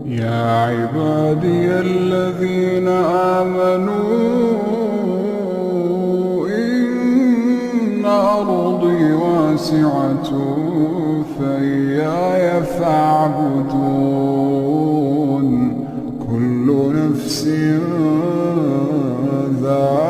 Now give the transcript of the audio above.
يا عبادي الذين آمنوا إن أرضي واسعة فإياي فاعبدون كل نفس ذائقة